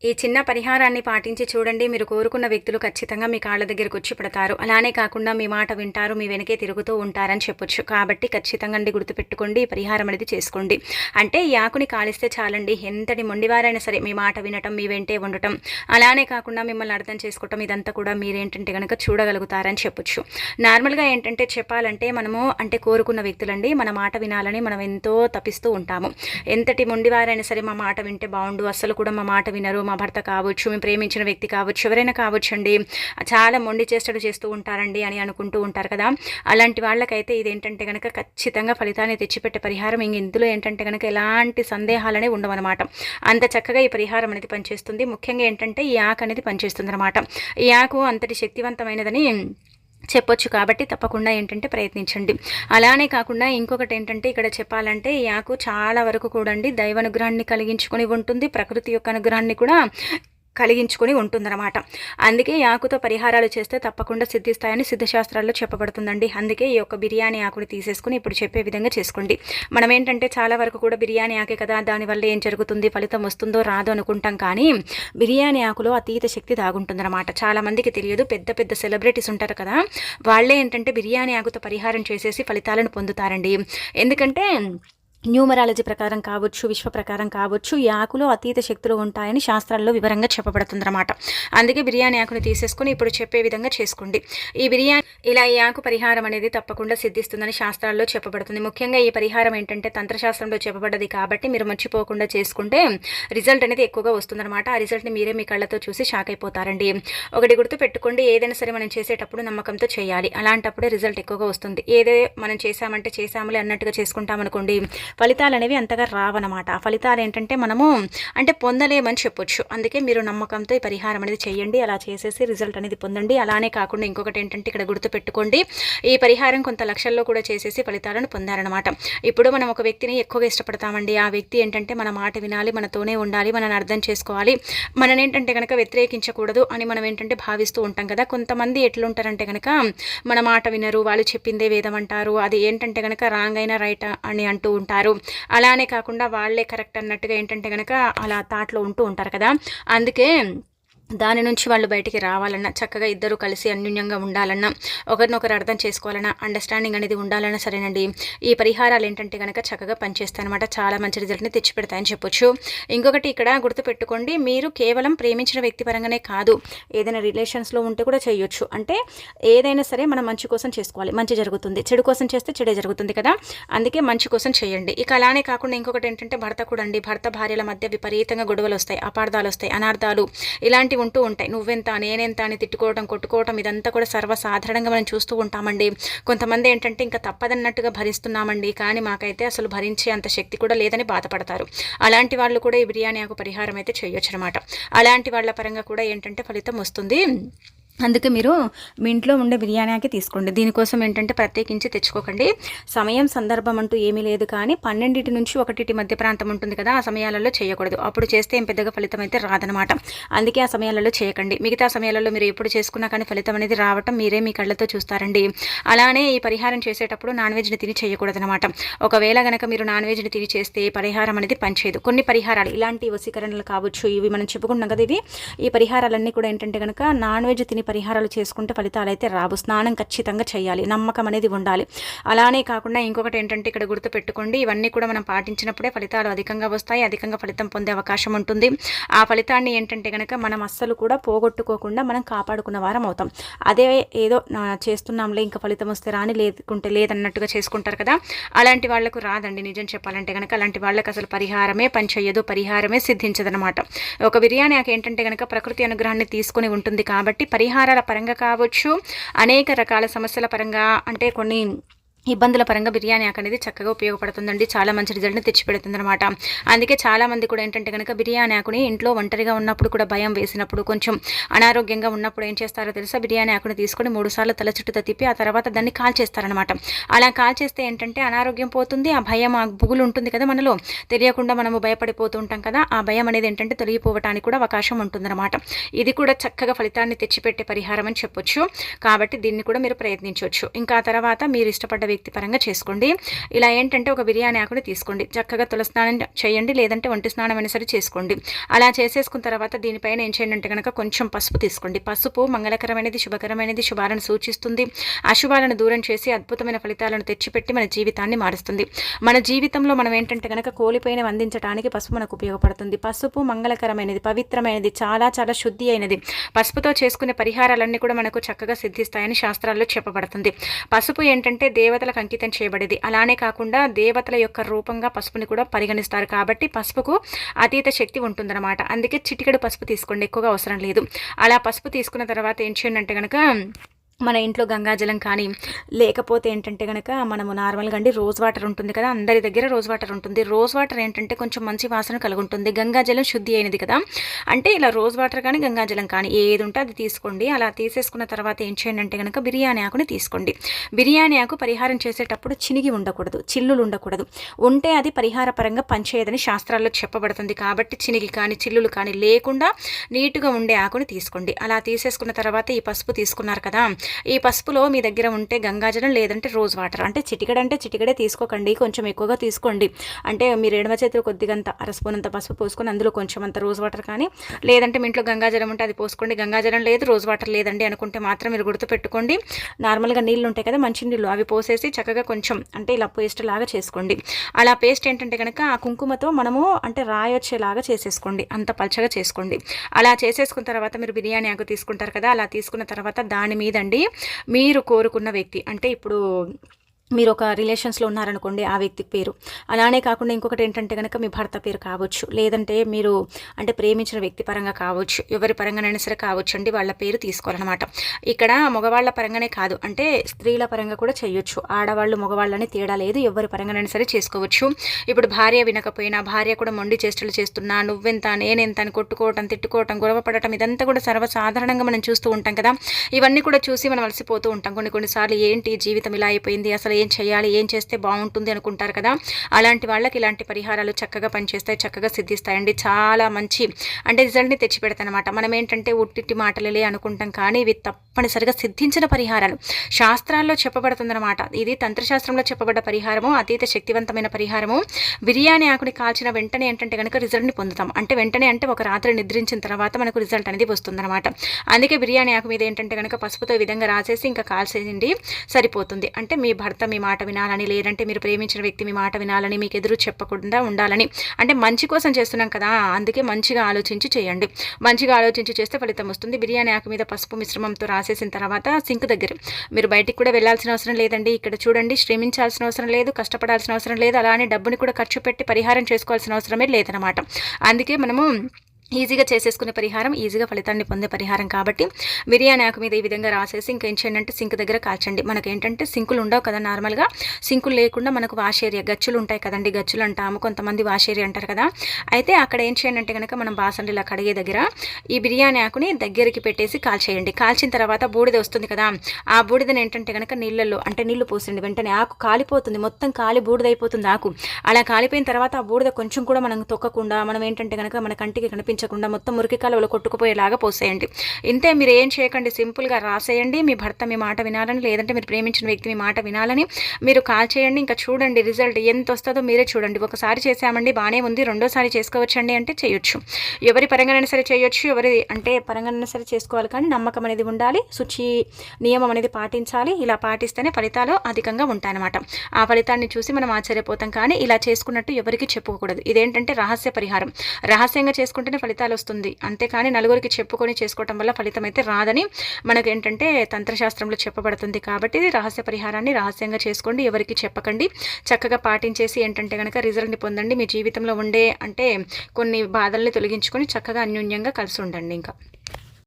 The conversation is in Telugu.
ఈ చిన్న పరిహారాన్ని పాటించి చూడండి. మీరు కోరుకున్న వ్యక్తులు ఖచ్చితంగా మీ కాళ్ళ దగ్గరికి వచ్చి పడతారు. అలానే కాకుండా మీ మాట వింటారు, మీ వెనకే తిరుగుతూ ఉంటారని చెప్పొచ్చు. కాబట్టి ఖచ్చితంగా అండి గుర్తుపెట్టుకోండి, ఈ పరిహారం అనేది చేసుకోండి. అంటే ఈ ఆకుని కాలిస్తే చాలండి, ఎంతటి మొండివారైనా సరే మీ మాట వినటం, మీ వెంటే ఉండటం, అలానే కాకుండా మిమ్మల్ని అర్థం చేసుకోవటం, ఇదంతా కూడా మీరేంటంటే కనుక చూడగలుగుతారని చెప్పొచ్చు. నార్మల్గా ఏంటంటే చెప్పాలంటే మనము అంటే కోరుకున్న వ్యక్తులండి మన మాట వినాలని మనం ఎంతో తపిస్తూ ఉంటాము. ఎంతటి మొండివారైనా సరే మా మాట వింటే బాగుండు, అస్సలు కూడా మా మాట వినరు, మా భర్త కావచ్చు, మేము ప్రేమించిన వ్యక్తి కావచ్చు, ఎవరైనా కావచ్చండి, చాలా మొండి చేష్టలు చేస్తూ ఉంటారండి అని అనుకుంటూ ఉంటారు కదా. అలాంటి వాళ్ళకైతే ఇదేంటంటే కనుక ఖచ్చితంగా ఫలితాన్ని తెచ్చిపెట్టే పరిహారం. ఇందులో ఏంటంటే కనుక ఎలాంటి సందేహాలనే ఉండవన్నమాట. అంత చక్కగా ఈ పరిహారం అనేది పనిచేస్తుంది. ముఖ్యంగా ఏంటంటే ఈ ఆకు అనేది పనిచేస్తుంది అనమాట. ఈ ఆకు అంతటి శక్తివంతమైనదని చెప్పొచ్చు. కాబట్టి తప్పకుండా ఏంటంటే ప్రయత్నించండి. అలానే కాకుండా ఇంకొకటి ఏంటంటే ఇక్కడ చెప్పాలంటే ఈ ఆకు చాలా వరకు కూడా అండి దైవ అనుగ్రహాన్ని కలిగించుకొని ఉంటుంది, ప్రకృతి యొక్క అనుగ్రహాన్ని కూడా కలిగించుకొని ఉంటుందన్నమాట. అందుకే ఈ ఆకుతో పరిహారాలు చేస్తే తప్పకుండా సిద్ధిస్తాయని సిద్ధశాస్త్రాల్లో చెప్పబడుతుందండి. అందుకే ఈ యొక్క బిర్యానీ ఆకుని తీసేసుకుని ఇప్పుడు చెప్పే విధంగా చేసుకోండి. మనం ఏంటంటే చాలా వరకు కూడా బిర్యానీ ఆకే కదా, దానివల్ల ఏం జరుగుతుంది, ఫలితం వస్తుందో రాదో అనుకుంటాం. కానీ బిర్యానీ ఆకులో అతీత శక్తి దాగుంటుందన్నమాట. చాలా మందికి తెలియదు. పెద్ద పెద్ద సెలబ్రిటీస్ ఉంటారు కదా, వాళ్ళే ఏంటంటే బిర్యానీ ఆకుతో పరిహారం చేసేసి ఫలితాలను పొందుతారండి. ఎందుకంటే న్యూమరాలజీ ప్రకారం కావచ్చు, విశ్వ ప్రకారం కావచ్చు, ఈ ఆకులో అతీత శక్తులు ఉంటాయని శాస్త్రాల్లో వివరంగా చెప్పబడుతుందన్నమాట. అందుకే బిర్యానీ ఆకుని తీసేసుకుని ఇప్పుడు చెప్పే విధంగా చేసుకోండి. ఈ బిర్యానీ ఈ ఆకు పరిహారం అనేది తప్పకుండా సిద్ధిస్తుందని శాస్త్రాల్లో చెప్పబడుతుంది. ముఖ్యంగా ఈ పరిహారం ఏంటంటే తంత్రశాస్త్రంలో చెప్పబడ్డది కాబట్టి మీరు మర్చిపోకుండా చేసుకుంటే రిజల్ట్ అనేది ఎక్కువగా వస్తుందన్నమాట. ఆ రిజల్ట్ని మీరే మీ కళ్ళతో చూసి షాక్ అయిపోతారండి. ఒకటి గుర్తు పెట్టుకోండి, ఏదైనా సరే మనం చేసేటప్పుడు నమ్మకంతో చేయాలి. అలాంటప్పుడే రిజల్ట్ ఎక్కువగా వస్తుంది. ఏదే మనం చేసాములే అన్నట్టుగా చేసుకుంటామనుకోండి, ఫలితాలు అనేవి అంతగా రావన్నమాట. ఆ ఫలితాలు ఏంటంటే మనము అంటే పొందలేమని చెప్పొచ్చు. అందుకే మీరు నమ్మకంతో ఈ పరిహారం అనేది చేయండి. అలా చేసేసి రిజల్ట్ అనేది పొందండి. అలానే కాకుండా ఇంకొకటి ఏంటంటే ఇక్కడ గుర్తుపెట్టుకోండి, ఈ పరిహారం కొంత లక్షల్లో కూడా చేసేసి ఫలితాలను పొందారనమాట. ఇప్పుడు మనం ఒక వ్యక్తిని ఎక్కువగా ఇష్టపడతామండి. ఆ వ్యక్తి ఏంటంటే మన మాట వినాలి, మనతోనే ఉండాలి, మనని అర్థం చేసుకోవాలి, మనని ఏంటంటే కనుక వ్యతిరేకించకూడదు అని మనం ఏంటంటే భావిస్తూ ఉంటాం కదా. కొంతమంది ఎట్లుంటారంటే కనుక మన మాట వినరు, వాళ్ళు చెప్పిందే వేదం అంటారు, అది ఏంటంటే కనుక రాంగ్ అయినా రైట్ అని అంటూ ఉంటారు. అలానే కాకుండా వాళ్ళే కరెక్ట్ అన్నట్టుగా ఏంటంటే కనుక అలా థాట్లో ఉంటూ ఉంటారు కదా. అందుకే దాని నుంచి వాళ్ళు బయటికి రావాలన్నా, చక్కగా ఇద్దరు కలిసి అన్యోన్యంగా ఉండాలన్నా, ఒకరినొకరు అర్థం చేసుకోవాలన్నా, అండర్స్టాండింగ్ అనేది ఉండాలన్నా సరేనండి, ఈ పరిహారాలు ఏంటంటే కనుక చక్కగా పనిచేస్తాయి అనమాట. చాలా మంచి రిజల్ట్ని తెచ్చిపెడతాయని చెప్పొచ్చు. ఇంకొకటి ఇక్కడ గుర్తుపెట్టుకోండి, మీరు కేవలం ప్రేమించిన వ్యక్తి పరంగానే కాదు, ఏదైనా రిలేషన్స్లో ఉంటే కూడా చేయొచ్చు. అంటే ఏదైనా సరే మనం మంచి కోసం చేసుకోవాలి, మంచి జరుగుతుంది. చెడు కోసం చేస్తే చెడే జరుగుతుంది కదా. అందుకే మంచి కోసం చేయండి. ఇక అలానే కాకుండా ఇంకొకటి ఏంటంటే భర్త కూడా అండి, భర్త భార్యల మధ్య విపరీతంగా గొడవలు వస్తాయి, అపార్థాలు వస్తాయి, అనార్థాలు ఇలాంటివి ఉంటూ ఉంటాయి. నువ్వెంత నేనెంత అని తిట్టుకోవడం, కొట్టుకోవడం, ఇదంతా కూడా సర్వసాధారణంగా మనం చూస్తూ ఉంటామండి. కొంతమంది ఏంటంటే ఇంకా తప్పదన్నట్టుగా భరిస్తున్నామండి, కానీ మాకైతే అసలు భరించే అంత శక్తి కూడా లేదని బాధపడతారు. అలాంటి వాళ్ళు కూడా ఈ బిర్యానీ ఆకు పరిహారం అయితే చేయొచ్చు అనమాట. అలాంటి వాళ్ళ పరంగా కూడా ఏంటంటే ఫలితం వస్తుంది. అందుకే మీరు మీ ఇంట్లో ఉండే బిర్యానీ ఆకి తీసుకోండి. దీనికోసం ఏంటంటే ప్రత్యేకించి తెచ్చుకోకండి. సమయం సందర్భం అంటూ ఏమీ లేదు, కానీ 12 నుంచి 1 మధ్య ప్రాంతం ఉంటుంది కదా, ఆ సమయాలలో చేయకూడదు. అప్పుడు చేస్తే ఏం పెద్దగా ఫలితం అయితే రాదనమాట. అందుకే ఆ సమయాలలో చేయకండి. మిగతా సమయాలలో మీరు ఎప్పుడు చేసుకున్నా కానీ ఫలితం అనేది రావటం మీరే మీ కళ్ళతో చూస్తారండి. అలానే ఈ పరిహారం చేసేటప్పుడు నాన్ వెజ్ని తిని చేయకూడదనమాట. ఒకవేళ కనుక మీరు నాన్ వెజ్ని తిని చేస్తే పరిహారం అనేది పనిచేయదు. కొన్ని పరిహారాలు ఇలాంటి వశీకరణలు కావచ్చు, ఇవి మనం చెప్పుకున్నాం కదా, ఈ పరిహారాలన్నీ కూడా ఏంటంటే కనుక నాన్ వెజ్ తిని పరిహారాలు చేసుకుంటే ఫలితాలు అయితే రావు. స్నానం ఖచ్చితంగా చేయాలి, నమ్మకం అనేది ఉండాలి. అలానే కాకుండా ఇంకొకటి ఏంటంటే ఇక్కడ గుర్తుపెట్టుకోండి, ఇవన్నీ కూడా మనం పాటించినప్పుడే ఫలితాలు అధికంగా వస్తాయి, అధికంగా ఫలితం పొందే అవకాశం ఉంటుంది. ఆ ఫలితాన్ని ఏంటంటే కనుక మనం అస్సలు కూడా పోగొట్టుకోకుండా మనం కాపాడుకున్న వారం అవుతాం. అదే ఏదో చేస్తున్నాంలే ఇంకా ఫలితం వస్తే రాని, లేకుంటే లేదన్నట్టుగా చేసుకుంటారు కదా, అలాంటి వాళ్లకు రాదండి. నిజం చెప్పాలంటే కనుక అలాంటి వాళ్ళకి అసలు పరిహారమే పనిచేయదు, పరిహారమే సిద్ధించదనమాట. ఒక బిర్యానీ ఆకు ఏంటంటే కనుక ప్రకృతి అనుగ్రహాన్ని తీసుకొని ఉంటుంది కాబట్టి పరిహారాల పరంగా కావచ్చు, అనేక రకాల సమస్యల పరంగా, అంటే కొన్ని ఇబ్బందుల పరంగా బిర్యానీ ఆకు అనేది చక్కగా ఉపయోగపడుతుందండి. చాలా మంచి రిజల్ట్ని తెచ్చిపెడుతుంది అనమాట. అందుకే చాలామంది కూడా ఏంటంటే కనుక బిర్యానీ ఆకుని ఇంట్లో ఒంటరిగా ఉన్నప్పుడు కూడా భయం వేసినప్పుడు, కొంచెం అనారోగ్యంగా ఉన్నప్పుడు ఏం చేస్తారో తెలుసా, బిర్యానీ ఆకుని తీసుకొని 3 సార్లు తల చుట్టూ తిప్పి ఆ తర్వాత దాన్ని కాల్చేస్తారనమాట. అలా కాల్చేస్తే ఏంటంటే అనారోగ్యం పోతుంది, ఆ భయం, ఆ బుగులు ఉంటుంది కదా మనలో, తెలియకుండా మనము భయపడిపోతూ ఉంటాం కదా, ఆ భయం అనేది ఏంటంటే తొలగిపోవటానికి కూడా అవకాశం ఉంటుందన్నమాట. ఇది కూడా చక్కగా ఫలితాన్ని తెచ్చిపెట్టే పరిహారం అని చెప్పొచ్చు. కాబట్టి దీన్ని కూడా మీరు ప్రయత్నించవచ్చు. ఇంకా తర్వాత మీరు ఇష్టపడ్డ వ్యక్తి పరంగా చేసుకోండి. ఇలా ఏంటంటే ఒక బిర్యానీ ఆకుని తీసుకోండి, చక్కగా తులస్నానం చేయండి, లేదంటే ఒంటి స్నానం అయినా సరే చేసుకోండి. అలా చేసేసుకున్న తర్వాత దీనిపైన ఏం చేయండి అంటే కనుక కొంచెం పసుపు తీసుకోండి. పసుపు మంగళకరమైనది, శుభకరమైనది, శుభాలను సూచిస్తుంది. అశుభాలను దూరం చేసి అద్భుతమైన ఫలితాలను తెచ్చిపెట్టి మన జీవితాన్ని మారుస్తుంది. మన జీవితంలో మనం ఏంటంటే కనుక కోల్పోయినవి అందించడానికి పసుపు మనకు ఉపయోగపడుతుంది. పసుపు మంగళకరమైనది, పవిత్రమైనది, చాలా చాలా శుద్ధి అయినది. పసుపుతో చేసుకునే పరిహారాలన్నీ కూడా మనకు చక్కగా సిద్ధిస్తాయని శాస్త్రాల్లో చెప్పబడుతుంది. పసుపు ఏంటంటే దేవతలకు అంకితం చేయబడేది. అలానే కాకుండా దేవతల యొక్క రూపంగా పసుపుని కూడా పరిగణిస్తారు. కాబట్టి పసుపుకు అతీత శక్తి ఉంటుందన్నమాట. అందుకే చిటికెడు పసుపు తీసుకోండి, ఎక్కువగా అవసరం లేదు. అలా పసుపు తీసుకున్న తర్వాత ఏం చేయండి అంటే కనుక మన ఇంట్లో గంగాజలం కానీ లేకపోతే ఏంటంటే కనుక మనము నార్మల్గా అండి రోజ్ వాటర్ ఉంటుంది కదా, అందరి దగ్గర రోజ్ వాటర్ ఉంటుంది. రోజ్ వాటర్ ఏంటంటే కొంచెం మంచి వాసన కలుగుంటుంది. గంగాజలం శుద్ధి అయినది కదా, అంటే ఇలా రోజ్ వాటర్ కానీ గంగాజలం కానీ ఏది ఉంటే అది తీసుకోండి. అలా తీసేసుకున్న తర్వాత ఏం చేయండి అంటే కనుక బిర్యానీ ఆకుని తీసుకోండి. బిర్యానీ ఆకు పరిహారం చేసేటప్పుడు చినిగి ఉండకూడదు, చిల్లులు ఉండకూడదు. ఉంటే అది పరిహార పరంగా పనిచేయదని శాస్త్రాల్లో చెప్పబడుతుంది. కాబట్టి చినిగి కానీ చిల్లులు కానీ లేకుండా నీట్గా ఉండే ఆకుని తీసుకోండి. అలా తీసేసుకున్న తర్వాత ఈ పసుపు తీసుకున్నారు కదా, ఈ పసుపులో మీ దగ్గర ఉంటే గంగాజలం లేదంటే రోజ్ వాటర్, అంటే చిటికడే తీసుకోకండి, కొంచెం ఎక్కువగా తీసుకోండి. అంటే మీరు ఎడమ చేతిలో కొద్దిగంత అరస్పూనంత పసుపు పోసుకొని అందులో కొంచెం అంత రోజ్ వాటర్ కానీ, లేదంటే మీ ఇంట్లో గంగాజలం ఉంటే అది పోసుకోండి. గంగాజలం లేదు, రోజ్ వాటర్ లేదండి అనుకుంటే మాత్రం మీరు గుర్తుపెట్టుకోండి, నార్మల్గా నీళ్ళు ఉంటాయి కదా మంచి నీళ్ళు, అవి పోసేసి చక్కగా కొంచెం అంటే ఇలా పేస్ట్ లాగా చేసుకోండి. అలా పేస్ట్ ఏంటంటే కనుక ఆ కుంకుమతో మనము అంటే రాయొచ్చేలాగా చేసేసుకోండి, అంత పల్చగా చేసుకోండి. అలా చేసేసుకున్న తర్వాత మీరు బిర్యానీ ఆకు తీసుకుంటారు కదా, అలా తీసుకున్న తర్వాత దాని మీదండి మీరు కోరుకున్న వ్యక్తి, అంటే ఇప్పుడు మీరు ఒక రిలేషన్స్లో ఉన్నారనుకోండి ఆ వ్యక్తి పేరు, అలానే కాకుండా ఇంకొకటి ఏంటంటే కనుక మీ భర్త పేరు కావచ్చు, లేదంటే మీరు అంటే ప్రేమించిన వ్యక్తి పరంగా కావచ్చు, ఎవరి పరంగానైనా సరే కావచ్చు అండి, వాళ్ళ పేరు తీసుకోవాలన్నమాట. ఇక్కడ మగవాళ్ళ పరంగానే కాదు, అంటే స్త్రీల పరంగా కూడా చేయొచ్చు. ఆడవాళ్ళు మగవాళ్ళని తేడా లేదు, ఎవరి పరంగానైనా సరే చేసుకోవచ్చు. ఇప్పుడు భార్య వినకపోయినా, భార్య కూడా మొండి చేష్టలు చేస్తున్నా, నువ్వెంత నేనెంత అని కొట్టుకోవటం, తిట్టుకోవటం, గొడవ పడటం, ఇదంతా కూడా సర్వసాధారణంగా మనం చూస్తూ ఉంటాం కదా. ఇవన్నీ కూడా చూసి మనం అలసిపోతూ ఉంటాం. కొన్నిసార్లు ఏంటి జీవితం ఇలా అయిపోయింది, అసలు ఏం చేయాలి, ఏం చేస్తే బాగుంటుంది అనుకుంటారు కదా. అలాంటి వాళ్ళకి ఇలాంటి పరిహారాలు చక్కగా పనిచేస్తాయి, చక్కగా సిద్ధిస్తాయండి. చాలా మంచి అంటే రిజల్ట్ని తెచ్చిపెడతాయి అనమాట. మనం ఏంటంటే ఉట్టిట్టి మాటలే అనుకుంటాం, కానీ ఇవి తప్పనిసరిగా సిద్ధించిన పరిహారాలు శాస్త్రాల్లో చెప్పబడుతుందన్నమాట. ఇది తంత్రశాస్త్రంలో చెప్పబడ్డ పరిహారము, అతీత శక్తివంతమైన పరిహారము. బిర్యానీ ఆకుని కాల్చిన వెంటనే ఏంటంటే కనుక రిజల్ట్ని పొందుతాం. అంటే వెంటనే అంటే ఒక రాత్రి నిద్రించిన తర్వాత మనకు రిజల్ట్ అనేది వస్తుందన్నమాట. అందుకే బిర్యానీ ఆకు మీద ఏంటంటే కనుక పసుపుతో ఈ విధంగా రాసేసి ఇంకా కాల్చేయండి, సరిపోతుంది. అంటే మీ భర్త మీ మాట వినాలని, లేదంటే మీరు ప్రేమించిన వ్యక్తి మీ మాట వినాలని, మీకు ఎదురు చెప్పకుండా ఉండాలని, అంటే మంచి కోసం చేస్తున్నాం కదా, అందుకే మంచిగా ఆలోచించి చేయండి. మంచిగా ఆలోచించి చేస్తే ఫలితం వస్తుంది. బిర్యానీ ఆకు మీద పసుపు మిశ్రమంతో రాసేసిన తర్వాత సింక్ దగ్గర మీరు బయటికి కూడా వెళ్ళాల్సిన అవసరం లేదండి. ఇక్కడ చూడండి, శ్రమించాల్సిన అవసరం లేదు, కష్టపడాల్సిన అవసరం లేదు, అలానే డబ్బుని కూడా ఖర్చు పెట్టి పరిహారం చేసుకోవాల్సిన అవసరమే లేదనమాట. అందుకే మనము ఈజీగా చేసేసుకునే పరిహారం, ఈజీగా ఫలితాన్ని పొందే పరిహారం. కాబట్టి బిర్యానీ ఆకు మీద ఈ విధంగా రాసేసి ఇంకా ఏం చేయండి అంటే సింక్ దగ్గర కాల్చండి. మనకేంటంటే సింకులు ఉండవు కదా, నార్మల్గా సింకులు లేకుండా మనకు వాష్ ఏరియా గచ్చులు ఉంటాయి కదండి, గచ్చులు అంటాము, కొంతమంది వాష్ ఏరియా అంటారు కదా. అయితే అక్కడ ఏం చేయండి అంటే కనుక మనం బాసండి ఇలా కడిగే దగ్గర ఈ బిర్యానీ ఆకుని దగ్గరికి పెట్టేసి కాల్చేయండి. కాల్చిన తర్వాత బూడిద వస్తుంది కదా, ఆ బూడిదని ఏంటంటే కనుక నీళ్ళల్లో అంటే నీళ్లు పోసండి. వెంటనే ఆకు కాలిపోతుంది, మొత్తం కాలి బూడిదైపోతుంది ఆకు. అలా కాలిపోయిన తర్వాత ఆ బూడిద కొంచెం కూడా మనం తొక్కకుండా, మనం ఏంటంటే కనుక మన కంటికి కనిపించకుండా మొత్తం మురికి కాలువలో కొట్టుకుపోయేలాగా పోసేయండి. ఇంతే, మీరు ఏం చేయకండి, సింపుల్గా రాసేయండి. మీ భర్త మీ మాట వినాలని, లేదంటే మీరు ప్రేమించిన వ్యక్తి మీ మాట వినాలని మీరు కాల్ చేయండి. ఇంకా చూడండి రిజల్ట్ ఎంత వస్తుందో మీరే చూడండి. ఒకసారి చేసామండి బాగానే ఉంది, రెండోసారి చేసుకోవచ్చండి అంటే చేయొచ్చు. ఎవరి పరంగానైనా సరే చేయొచ్చు, ఎవరి అంటే పరంగానైనా సరే చేసుకోవాలి, కానీ నమ్మకం అనేది ఉండాలి, శుచి నియమం అనేది పాటించాలి. ఇలా పాటిస్తేనే ఫలితాలు అధికంగా ఉంటాయన్నమాట. ఆ ఫలితాన్ని చూసి మనం ఆశ్చర్యపోతాం, కానీ ఇలా చేసుకున్నట్టు ఎవరికి చెప్పుకోకూడదు. ఇదేంటంటే రహస్య పరిహారం, రహస్యంగా చేసుకుంటేనే ఫలితాలు వస్తుంది. అంతేకాని నలుగురికి చెప్పుకొని చేసుకోవటం వల్ల ఫలితం అయితే రాదని మనకేంటంటే తంత్రశాస్త్రంలో చెప్పబడుతుంది. కాబట్టి రహస్య పరిహారాన్ని రహస్యంగా చేసుకోండి, ఎవరికి చెప్పకండి. చక్కగా పాటించేసి ఏంటంటే కనుక రిజల్ట్ని పొందండి. మీ జీవితంలో ఉండే అంటే కొన్ని బాధల్ని తొలగించుకొని చక్కగా అన్యోన్యంగా కలిసి ఉండండి. ఇంకా